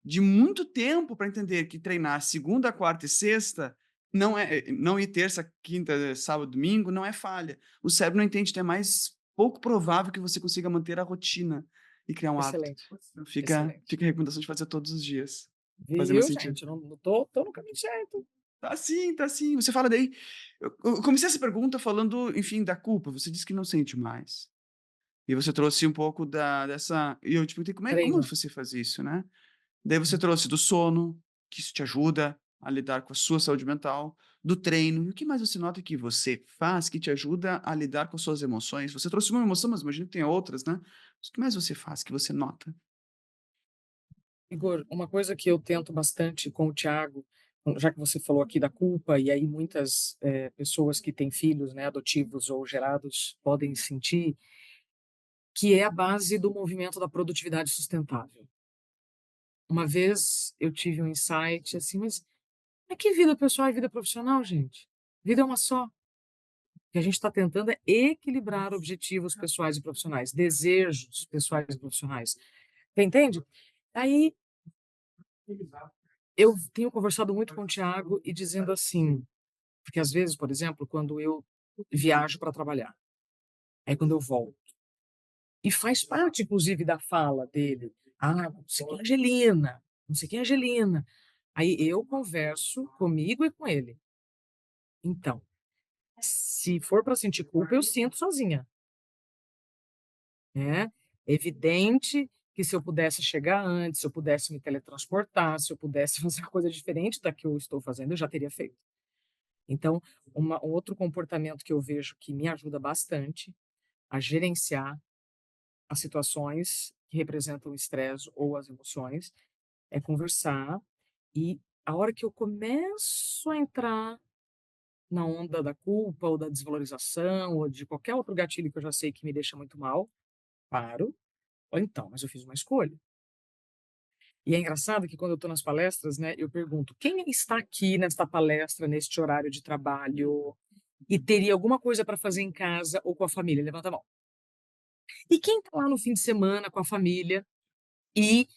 de muito tempo para entender que treinar segunda, quarta e sexta não ir terça, quinta, sábado, domingo não é falha. O cérebro não entende, então é mais pouco provável que você consiga manter a rotina e criar um hábito. Excelente, Então fica excelente. fica a recomendação de fazer todos os dias. Fazer mais Viu, sentido. gente? Não tô no caminho certo. Tá sim, tá sim. Você fala daí eu comecei essa pergunta falando, enfim, da culpa, você disse que não sente mais. E você trouxe um pouco dessa e eu te perguntei como Treino. você faz isso, né. Daí você Uhum. trouxe do sono, que isso te ajuda a lidar com a sua saúde mental, do treino, e o que mais você nota que você faz que te ajuda a lidar com suas emoções? Você trouxe uma emoção, mas imagino que tenha outras, né. Mas o que mais você faz que você nota? Igor, uma coisa que eu tento bastante com o Thiago, já que você falou aqui da culpa, e aí muitas, pessoas que têm filhos, né, adotivos ou gerados, podem sentir, que é a base do movimento da produtividade sustentável. Uma vez eu tive um insight assim: "Mas é que vida pessoal e vida profissional, gente? Vida é uma só". O que a gente está tentando é equilibrar objetivos pessoais e profissionais, desejos pessoais e profissionais. Você entende? Aí eu tenho conversado muito com o Thiago e dizendo assim, porque às vezes, por exemplo, quando eu viajo para trabalhar, aí quando eu volto, e faz parte inclusive da fala dele: "Ah, não sei quem é Angelina, não sei quem é Angelina". Aí eu converso comigo e com ele. Então, se for para sentir culpa, eu sinto sozinha, né. É evidente que se eu pudesse chegar antes, se eu pudesse me teletransportar, se eu pudesse fazer coisa diferente da que eu estou fazendo, eu já teria feito. Então, um outro comportamento que eu vejo que me ajuda bastante a gerenciar as situações que representam o estresse ou as emoções, é conversar e a hora que eu começo a entrar na onda da culpa ou da desvalorização ou de qualquer outro gatilho que eu já sei que me deixa muito mal, paro, ou então, mas eu fiz uma escolha. E é engraçado que quando eu estou nas palestras, né, eu pergunto: "Quem está aqui nesta palestra, neste horário de trabalho, e teria alguma coisa para fazer em casa ou com a família? Levanta a mão". E quem está lá no fim de semana com a família e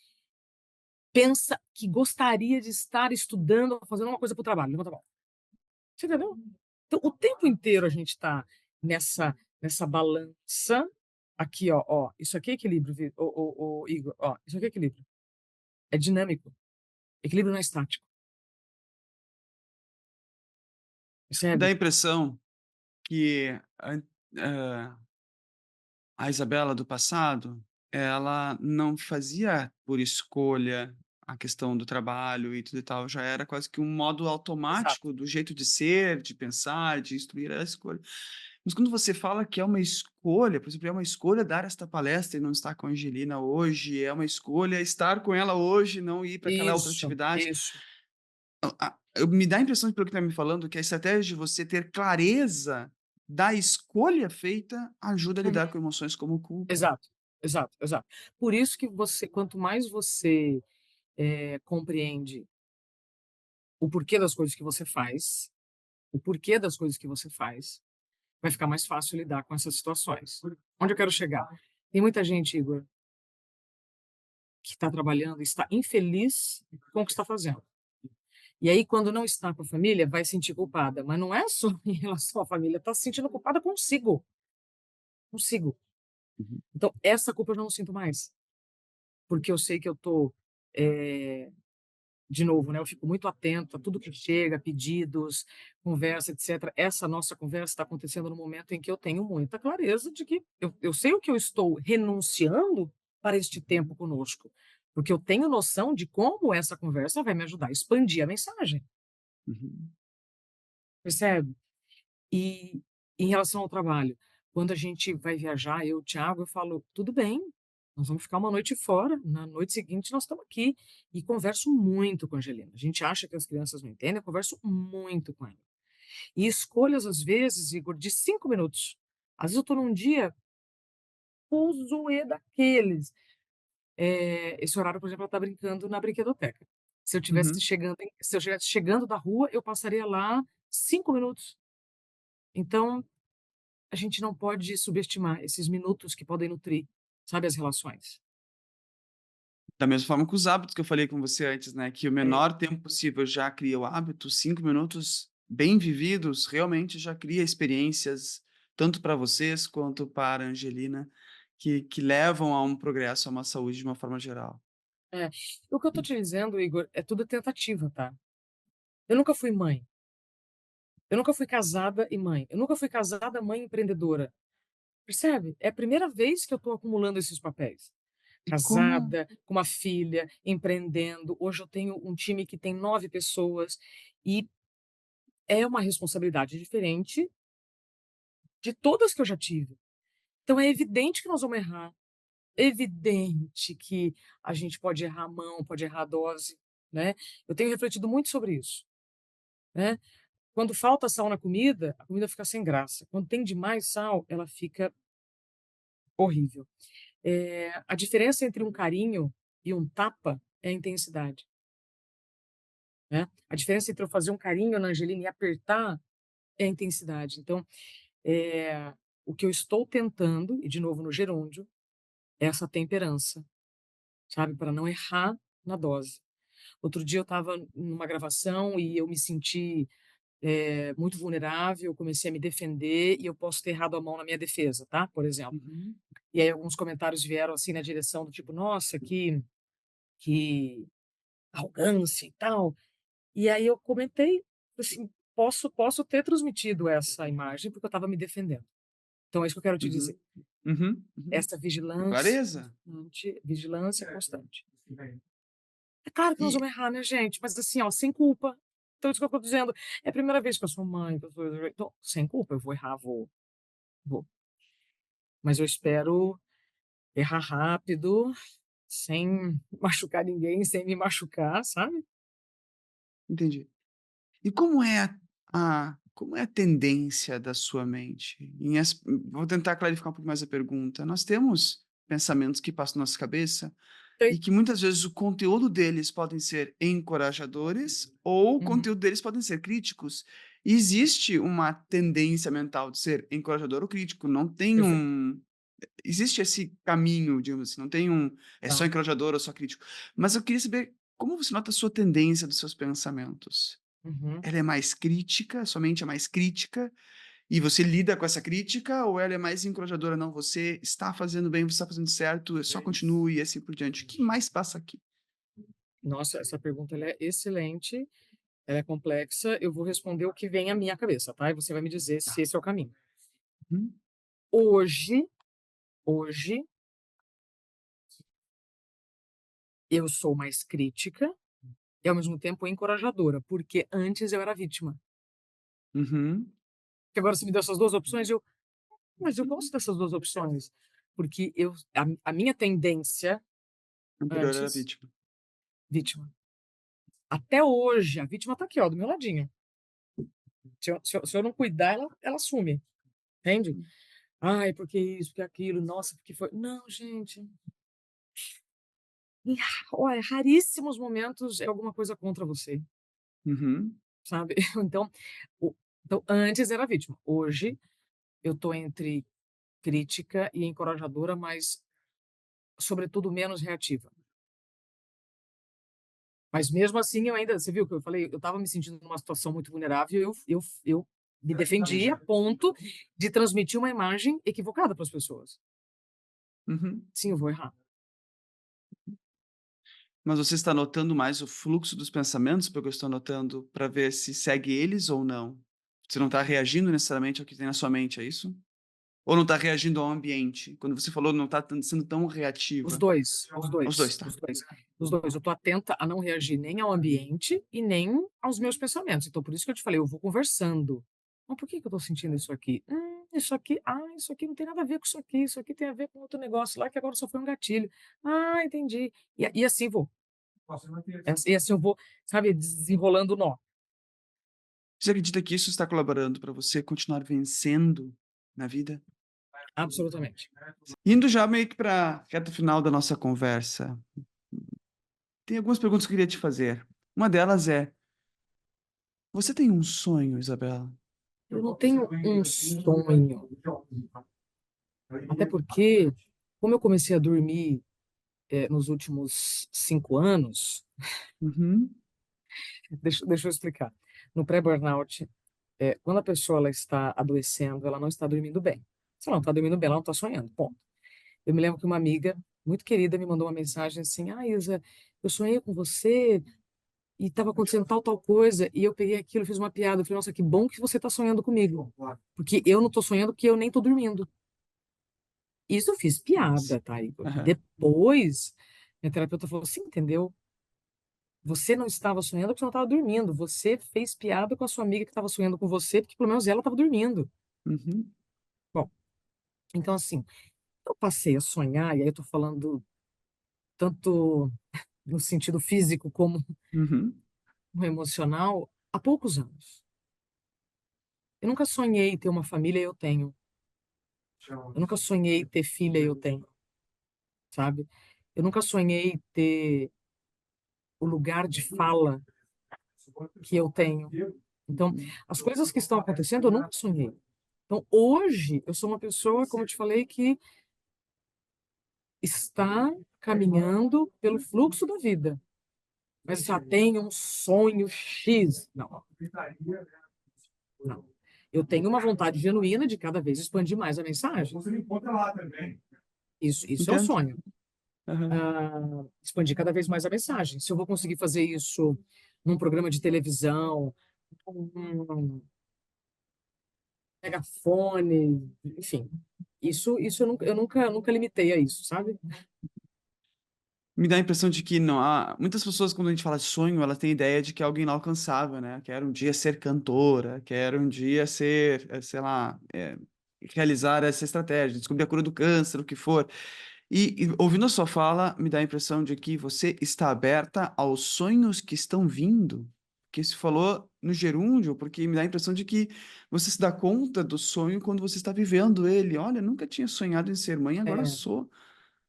pensa que gostaria de estar estudando ou fazendo uma coisa para o trabalho? Levanta a mão. Você entendeu? Então, o tempo inteiro a gente está nessa balança. Aqui, ó, isso aqui é equilíbrio, ô Igor, ó, isso aqui é equilíbrio. É dinâmico. Equilíbrio não é estático, Dá a percebe? impressão que a Isabela do passado, ela não fazia por escolha a questão do trabalho e tudo e tal, já era quase que um modo Exato. automático do jeito de ser, de pensar, de instruir, era a escolha. Mas quando você fala que é uma escolha, por exemplo, é uma escolha dar esta palestra e não estar com a Angelina hoje, é uma escolha estar com ela hoje e não ir para aquela outra Isso, atividade. isso. Me dá a impressão, pelo que está me falando, que a estratégia de você ter clareza da escolha feita ajuda a Uhum. lidar com emoções como culpa. Exato, exato, exato. Por isso que você quanto mais você, compreende o porquê das coisas que você faz, o porquê das coisas que você faz, vai ficar mais fácil lidar com essas situações. Onde eu quero chegar? Tem muita gente, Igor, que está trabalhando e está infeliz com o que está fazendo. E aí, quando não está com a família, vai sentir culpada, mas não é só em relação à família, está se sentindo culpada consigo, consigo. Uhum. Então, essa culpa eu já não sinto mais, porque eu sei que eu estou, de novo, né, eu fico muito atento a tudo que chega, pedidos, conversa, etcétera. Essa nossa conversa está acontecendo no momento em que eu tenho muita clareza de que eu sei o que eu estou renunciando para este tempo conosco, porque eu tenho noção de como essa conversa vai me ajudar a expandir a mensagem, Uhum. percebe? E em relação ao trabalho, quando a gente vai viajar, eu e o Thiago, eu falo: "Tudo bem, nós vamos ficar uma noite fora, na noite seguinte nós estamos aqui". E converso muito com a Angelina. A gente acha que as crianças não entendem, eu converso muito com ela. E escolhas, às vezes, Igor, de 5 minutos. Às vezes eu estou num dia fuzuê daqueles. Esse horário, por exemplo, ela está brincando na brinquedoteca. Uhum. Se eu estivesse chegando da rua, eu passaria lá 5 minutos. Então a gente não pode subestimar esses minutos que podem nutrir, sabe, as relações. Da mesma forma que os hábitos que eu falei com você antes, né, que o É, menor tempo possível já cria o hábito, 5 minutos bem vividos realmente já cria experiências tanto para vocês quanto para a Angelina, que levam a um progresso, a uma saúde de uma forma geral? É. O que eu tô te dizendo, Igor, é tudo tentativa, tá. Eu nunca fui mãe, eu nunca fui casada e mãe, eu nunca fui casada, mãe empreendedora, percebe? É a primeira vez que eu tô acumulando esses papéis. E como Casada, com uma filha, empreendendo, hoje eu tenho um time que tem 9 pessoas, e é uma responsabilidade diferente de todas que eu já tive. Então é evidente que nós vamos errar, evidente que a gente pode errar a mão, pode errar a dose, né. Eu tenho refletido muito sobre isso, né. Quando falta sal na comida, a comida fica sem graça. Quando tem demais sal, ela fica horrível. A diferença entre um carinho e um tapa é a intensidade, né. A diferença entre eu fazer um carinho na Angelina e apertar é a intensidade. Então, eh, o que eu estou tentando, e de novo no gerúndio, é essa temperança, sabe, para não errar na dose. Outro dia eu estava numa gravação e eu me senti, muito vulnerável, eu comecei a me defender e eu posso ter errado a mão na minha defesa, tá, por exemplo. uhum, E aí alguns comentários vieram, assim, na direção do tipo: "Nossa, que arrogância e tal". E aí eu comentei, assim: "Posso ter transmitido essa imagem, porque eu estava me defendendo". Então é isso que eu quero te uhum, dizer, uhum. essa vigilância Clareza. constante, vigilância constante. É claro que nós E vamos errar, né, gente, mas assim, ó, sem culpa. Então isso que eu tô dizendo, é a primeira vez que eu sou mãe, que eu sou então, sem culpa, eu vou errar, vou. Mas eu espero errar rápido, sem machucar ninguém, sem me machucar, sabe? entendi. E como é como é a tendência da sua mente em vou tentar clarificar um pouco mais a pergunta. Nós temos pensamentos que passam na nossa cabeça Sei. e que muitas vezes o conteúdo deles podem ser encorajadores ou o Uhum. conteúdo deles podem ser críticos. E existe uma tendência mental de ser encorajador ou crítico, não tem Perfeito. existe esse caminho, digamos assim, não tem é só Tá. encorajador ou só crítico. Mas eu queria saber como você nota a sua tendência dos seus pensamentos? Uhum. Ela é mais crítica, sua mente é mais crítica, e você lida com essa crítica, ou ela é mais encorajadora? "Não, você está fazendo bem, você está fazendo certo, só continue", e assim por diante. O que mais passa aqui? Nossa, essa pergunta ela é excelente, ela é complexa, eu vou responder o que vem à minha cabeça, tá? E você vai me dizer se Tá. esse é o caminho. Uhum, Hoje, eu sou mais crítica e ao mesmo tempo encorajadora, porque antes eu era vítima. uhum. Que agora você me deu essas 2 opções, mas eu gosto dessas 2 opções, porque a minha tendência Anterior era antes, vítima. vítima. Até hoje, a vítima tá aqui, ó, do meu ladinho. Se eu não cuidar, ela some, entende? Hum, "Ai, porque isso, porque aquilo, nossa, porque foi", não, gente, em olha, raríssimos momentos é alguma coisa contra você, uhum. sabe. Então, o então antes era vítima, hoje eu tô entre crítica e encorajadora, mas sobretudo menos reativa. Mas mesmo assim eu ainda, você viu que eu falei, eu estava me sentindo numa situação muito vulnerável, eu me defendi a Entendi. ponto de transmitir uma imagem equivocada para as pessoas. Uhum. Sim, eu vou errar. Mas você está notando mais o fluxo dos pensamentos, pelo que eu estou notando, para ver se segue eles ou não? Você não está reagindo necessariamente ao que tem na sua mente, é isso? Ou não está reagindo ao ambiente? Quando você falou não está sendo tão Os reativa. 2, os Os 2, 2, tá. os 2, os 2. Eu tô atenta a não reagir nem ao ambiente e nem aos meus pensamentos. Então por isso que eu te falei, eu vou conversando. "Mas por que que eu tô sentindo isso aqui? Isso aqui, isso aqui não tem nada a ver com isso aqui tem a ver com outro negócio lá que agora só foi um gatilho. Ah, entendi". E assim vou. E assim eu vou, sabe, desenrolando o nó. Você acredita que isso está colaborando para você continuar vencendo na vida? Absolutamente. Indo já meio que para a reta final da nossa conversa, tem algumas perguntas que eu queria te fazer. Uma delas é: você tem um sonho, Isabela? Eu não tenho um sonho, até porque, como eu comecei a dormir, nos últimos 5 anos, Uhum, deixa eu explicar. No pré-burnout, quando a pessoa ela está adoecendo, ela não está dormindo bem. Se ela não está dormindo bem, ela não está sonhando, ponto. Eu me lembro que uma amiga muito querida me mandou uma mensagem assim: "Ah, Isa, eu sonhei com você e estava acontecendo tal, tal coisa", e eu peguei aquilo e fiz uma piada, eu falei: "Nossa, que bom que você está sonhando comigo, porque eu não estou sonhando, porque eu nem estou dormindo". Isso eu fiz Nossa. piada, tá, Igor. Aham. Depois, minha terapeuta falou assim: "Entendeu? Você não estava sonhando porque você não estava dormindo, você fez piada com a sua amiga que estava sonhando com você, porque pelo menos ela estava dormindo". Uhum. Bom, então assim, eu passei a sonhar, e aí eu tô falando tanto no sentido físico como Uhum. no emocional, há poucos anos. Eu nunca sonhei ter uma família, e eu tenho. Eu nunca sonhei ter filha, e eu tenho, sabe. Eu nunca sonhei ter o lugar de fala que eu tenho. Então, Uhum. as coisas que estão acontecendo, eu nunca sonhei. Então, hoje, eu sou uma pessoa, como eu te falei, que está caminhando pelo fluxo da vida. Mas já tenho um sonho X. Não, não. Eu tenho uma vontade genuína de cada vez expandir mais a mensagem. Isso é o Entendo. sonho. Aham. Expandir cada vez mais a mensagem. Se eu vou conseguir fazer isso num programa de televisão, num megafone, enfim. Isso eu nunca limitei a isso, sabe? Me dá a impressão de que não há muitas pessoas, quando a gente fala de sonho, elas têm ideia de que é algo inalcançável, né. Quero um dia ser cantora, quero um dia ser, sei lá, realizar essa estratégia, descobrir a cura do câncer, o que for. E ouvindo a sua fala, me dá a impressão de que você está aberta aos sonhos que estão vindo, que se falou no gerúndio, porque me dá a impressão de que você se dá conta do sonho quando você está vivendo ele. "Olha, nunca tinha sonhado em ser mãe, agora É, sou".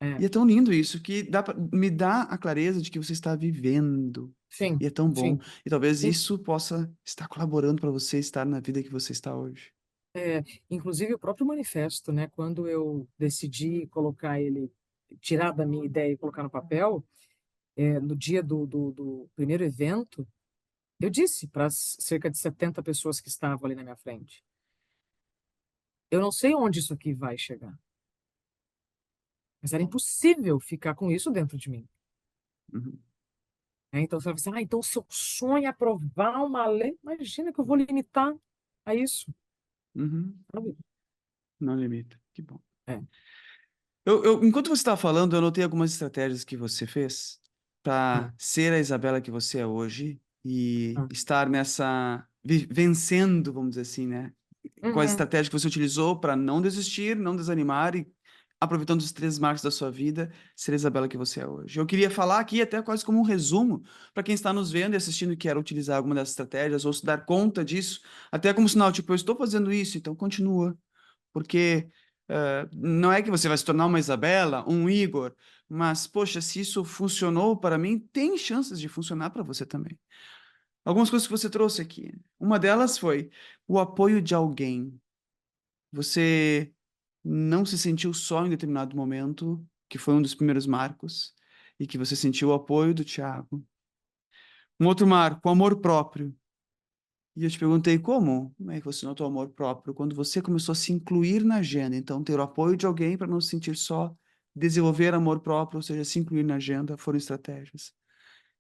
é. E é tão lindo isso, que me dá a clareza de que você está vivendo, Sim, e é tão bom. sim. E talvez In isso possa estar colaborando para você estar na vida que você está hoje. inclusive o próprio manifesto, né, quando eu decidi colocar ele tirar da minha ideia e colocar no papel, no dia do primeiro evento, eu disse para as cerca de 70 pessoas que estavam ali na minha frente: "Eu não sei onde isso aqui vai chegar, mas era impossível ficar com isso dentro de mim". Uhum, Então você vai pensar: "Ah, então seu sonho é aprovar uma lei", imagina que eu vou limitar a isso, uhum. sabe. Não limita, que bom. É. Enquanto você estava falando, eu anotei algumas estratégias que você fez Hã, para ser a Isabela que você é hoje e hã. estar nessa vencendo, vamos dizer assim, né, com a Uhum. estratégia que você utilizou para não desistir, não desanimar e, aproveitando os 3 marcos da sua vida, ser a Isabela que você é hoje. Eu queria falar aqui até quase como um resumo para quem está nos vendo e assistindo e quer utilizar alguma dessas estratégias ou se dar conta disso, até como sinal, tipo: "Eu estou fazendo isso, então continua". Porque, não é que você vai se tornar uma Isabela, um Igor, mas, poxa, se isso funcionou para mim, tem chances de funcionar para você também. Algumas coisas que você trouxe aqui. Uma delas foi o apoio de alguém. Você não se sentiu só em determinado momento, que foi um dos primeiros marcos, e que você sentiu o apoio do Thiago. Um outro marco, o amor próprio. E eu te perguntei como é que você notou amor próprio? Quando você começou a se incluir na agenda, então ter o apoio de alguém para não se sentir só, desenvolver amor próprio, ou seja, se incluir na agenda, foram estratégias.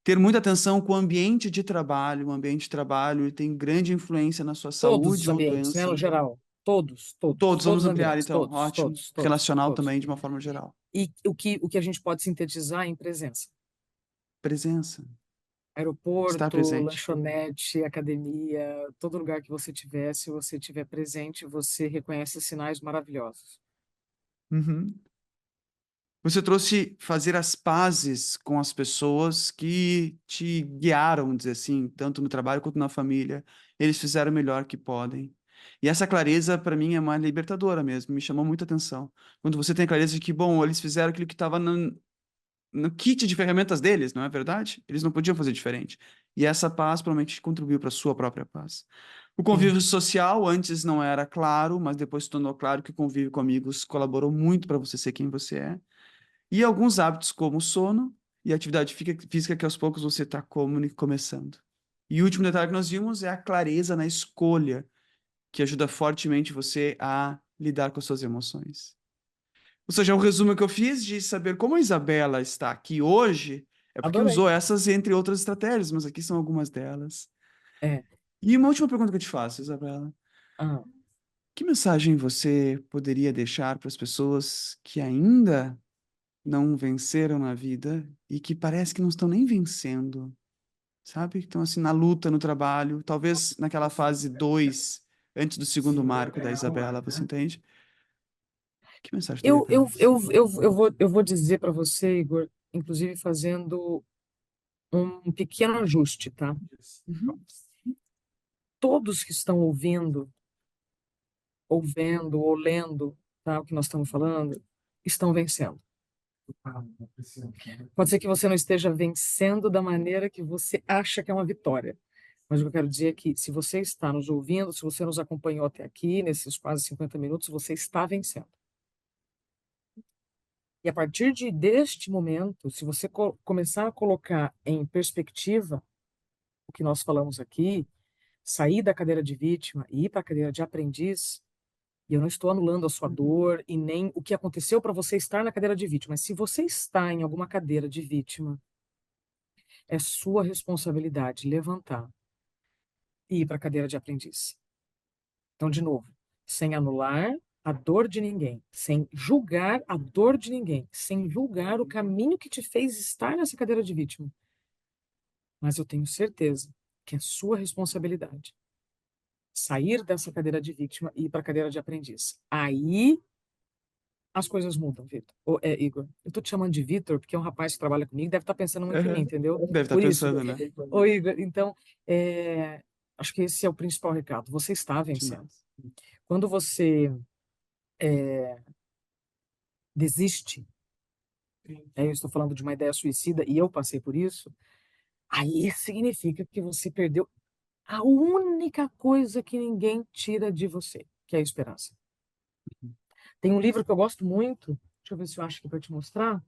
Ter muita atenção com o ambiente de trabalho ele tem grande influência na sua Todos os saúde ou ambientes, né, no doença. geral. Todos, todos, Todos, todos vamos os ampliar ambientes, então, todos, ótimo. todos, todos, Relacional todos. também, de uma forma geral. E o que a gente pode sintetizar em presença. Presença, estar Aeroporto, presente. lanchonete, academia, todo lugar que você tiver, se você estiver presente, você reconhece sinais maravilhosos. Uhum. Você trouxe fazer as pazes com as pessoas que te guiaram, vamos dizer assim, tanto no trabalho quanto na família. Eles fizeram o melhor que podem. E essa clareza, para mim, é uma libertadora mesmo, me chamou muita atenção. Quando você tem a clareza de que, bom, eles fizeram aquilo que estava no kit de ferramentas deles, não é verdade? Eles não podiam fazer diferente. E essa paz provavelmente contribuiu para a sua própria paz. O Sim. convívio social antes não era claro, mas depois se tornou claro que o convívio com amigos colaborou muito para você ser quem você é. E alguns hábitos como o sono e atividade física que aos poucos você está começando. E o último detalhe que nós vimos é a clareza na escolha. que ajuda fortemente você a lidar com as suas emoções. Ou seja, o resumo que eu fiz de saber como a Isabela está aqui hoje é porque Adorei. usou essas entre outras estratégias, mas aqui são algumas delas. É. E uma última pergunta que eu te faço, Isabela. Ah, Que mensagem você poderia deixar para as pessoas que ainda não venceram na vida e que parece que não estão nem vencendo, sabe? Estão assim na luta, no trabalho, talvez naquela fase 2 antes do segundo marco da Isabela, você entende? Que mensagem teria eu, para eu, elas? eu vou dizer para você, Igor, inclusive fazendo um pequeno ajuste, tá? Uhum. Todos que estão ou vendo, ou lendo, tá? O que nós estamos falando, estão vencendo. Pode ser que você não esteja vencendo da maneira que você acha que é uma vitória. Mas o que eu quero dizer é que, se você está nos ouvindo, se você nos acompanhou até aqui, nesses quase 50 minutos, você está vencendo. E a partir deste momento, se você começar a colocar em perspectiva o que nós falamos aqui, sair da cadeira de vítima e ir para a cadeira de aprendiz, e eu não estou anulando a sua dor e nem o que aconteceu para você estar na cadeira de vítima, mas se você está em alguma cadeira de vítima, é sua responsabilidade levantar e ir para a cadeira de aprendiz. Então, de novo, sem anular a dor de ninguém, sem julgar a dor de ninguém, sem julgar o caminho que te fez estar nessa cadeira de vítima. Mas eu tenho certeza que é sua responsabilidade sair dessa cadeira de vítima e ir para a cadeira de aprendiz. Aí as coisas mudam, Vitor. Igor, eu tô te chamando de Vitor porque é um rapaz que trabalha comigo, deve estar pensando muito em mim, Aham. entendeu? Deve estar Por isso. pensando, né? Ô, Igor, então, acho que esse é o principal recado. Você está vencendo. Demais. Quando você desiste, eu estou falando de uma ideia suicida e eu passei por isso, aí significa que você perdeu a única coisa que ninguém tira de você, que é a esperança. Tem um livro que eu gosto muito, deixa eu ver se eu acho aqui para te mostrar.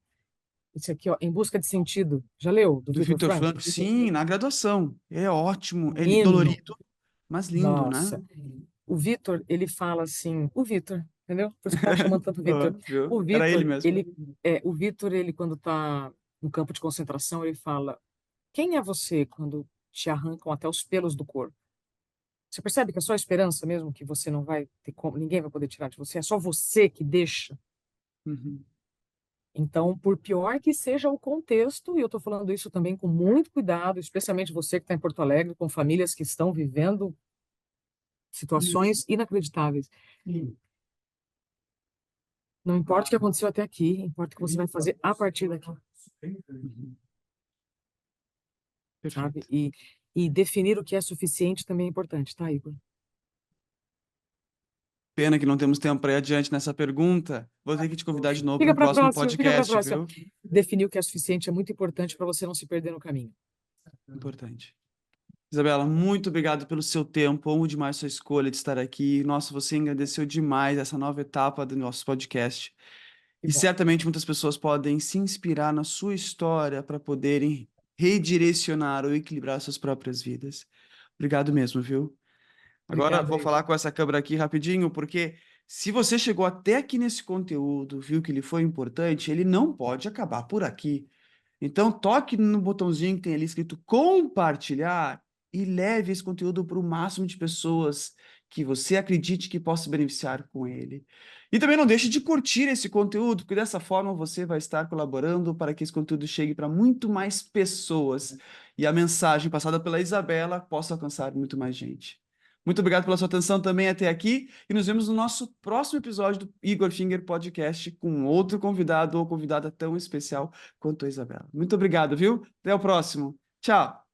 Esse aqui, ó, Em Busca de Sentido. Já leu? Do Do Viktor Viktor Frankl? Frankl, sim, na graduação. É ótimo, é Menino, dolorido, mas lindo, né? nossa. O Vitor, ele fala assim, o Vitor, entendeu? Por isso que eu tava chamando tanto Vitor. Óbvio. Era ele mesmo. O Vitor, ele quando tá no campo de concentração, ele fala: "Quem é você quando te arrancam até os pelos do corpo? Você percebe que é só esperança mesmo que você não vai ter como, ninguém vai poder tirar de você, é só você que deixa. Uhum. Então, por pior que seja o contexto, e eu estou falando isso também com muito cuidado, especialmente você que está em Porto Alegre, com famílias que estão vivendo situações inacreditáveis. Não importa o que aconteceu até aqui, importa o que você vai fazer a partir daqui, Uhum. sabe? Perfeito. E definir o que é suficiente também é importante, tá, Igor? Pena que não temos tempo para ir adiante nessa pergunta. Vou ter que te convidar de novo para Fica um para a próximo próxima, fica para a podcast, próxima. viu? Definir o que é suficiente é muito importante para você não se perder no caminho. Importante. Isabela, muito obrigado pelo seu tempo. Amo demais sua escolha de estar aqui. Nossa, você engrandeceu demais essa nova etapa do nosso podcast. Que E bom. certamente muitas pessoas podem se inspirar na sua história para poderem redirecionar ou equilibrar suas próprias vidas. Obrigado mesmo, viu? Agora Obrigada, vou Igor. falar com essa câmera aqui rapidinho, porque se você chegou até aqui nesse conteúdo, viu que ele foi importante, ele não pode acabar por aqui. Então, toque no botãozinho que tem ali escrito compartilhar e leve esse conteúdo para o máximo de pessoas que você acredite que possa se beneficiar com ele. E também não deixe de curtir esse conteúdo, porque dessa forma você vai estar colaborando para que esse conteúdo chegue para muito mais pessoas e a mensagem passada pela Isabela possa alcançar muito mais gente. Muito obrigado pela sua atenção também até aqui e nos vemos no nosso próximo episódio do Igor Finger Podcast com outro convidado ou convidada tão especial quanto a Isabela. Muito obrigado, viu? Até o próximo. Tchau!